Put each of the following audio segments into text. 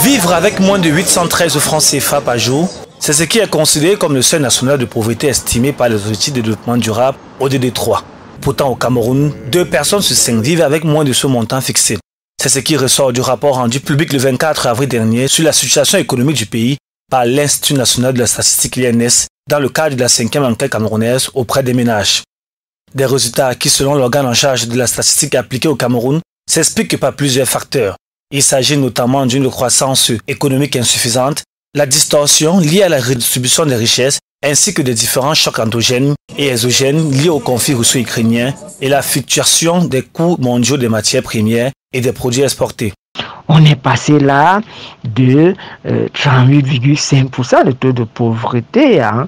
Vivre avec moins de 813 francs CFA par jour, c'est ce qui est considéré comme le seuil national de pauvreté estimé par les autorités de développement durable ODD3. Pourtant, au Cameroun, 2 personnes sur 5 vivent avec moins de ce montant fixé. C'est ce qui ressort du rapport rendu public le 24 avril dernier sur la situation économique du pays par l'Institut national de la statistique l'INS dans le cadre de la 5e enquête camerounaise auprès des ménages. Des résultats qui, selon l'organe en charge de la statistique appliquée au Cameroun, s'expliquent par plusieurs facteurs. Il s'agit notamment d'une croissance économique insuffisante, la distorsion liée à la redistribution des richesses, ainsi que des différents chocs endogènes et exogènes liés au conflit russo-ukrainien et la fluctuation des coûts mondiaux des matières premières et des produits exportés. On est passé là de 38,5% de taux de pauvreté en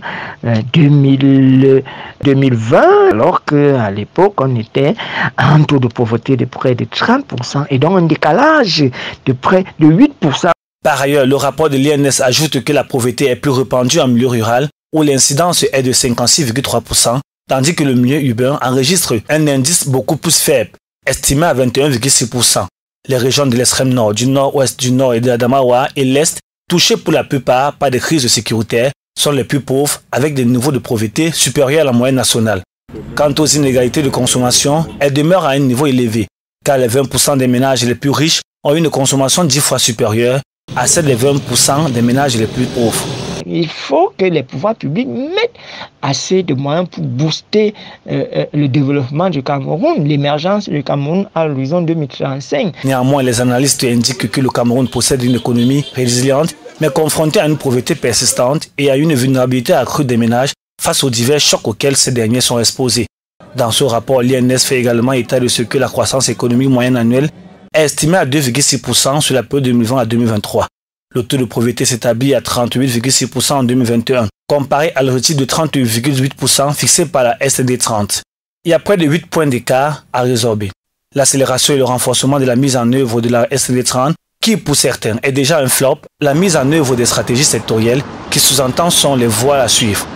2020, alors qu'à l'époque, on était à un taux de pauvreté de près de 30% et donc un décalage de près de 8%. Par ailleurs, le rapport de l'INS ajoute que la pauvreté est plus répandue en milieu rural, où l'incidence est de 56,3%, tandis que le milieu urbain enregistre un indice beaucoup plus faible, estimé à 21,6%. Les régions de l'extrême nord, du nord-ouest, du nord et de l'Adamawa et l'est, touchées pour la plupart par des crises sécuritaires, sont les plus pauvres, avec des niveaux de pauvreté supérieurs à la moyenne nationale. Quant aux inégalités de consommation, elles demeurent à un niveau élevé, car les 20% des ménages les plus riches ont une consommation 10 fois supérieure à celle des 20% des ménages les plus pauvres. Il faut que les pouvoirs publics mettent assez de moyens pour booster le développement du Cameroun, l'émergence du Cameroun à l'horizon 2035. Néanmoins, les analystes indiquent que le Cameroun possède une économie résiliente, mais confronté à une pauvreté persistante et à une vulnérabilité accrue des ménages face aux divers chocs auxquels ces derniers sont exposés. Dans ce rapport, l'INS fait également état de ce que la croissance économique moyenne annuelle est estimée à 2,6% sur la période 2020 à 2023. Le taux de pauvreté s'établit à 38,6% en 2021, comparé à l'objectif de 38,8% fixé par la SD30. Il y a près de 8 points d'écart à résorber. L'accélération et le renforcement de la mise en œuvre de la SD30, qui pour certains est déjà un flop, la mise en œuvre des stratégies sectorielles qui sous-entendent sont les voies à suivre.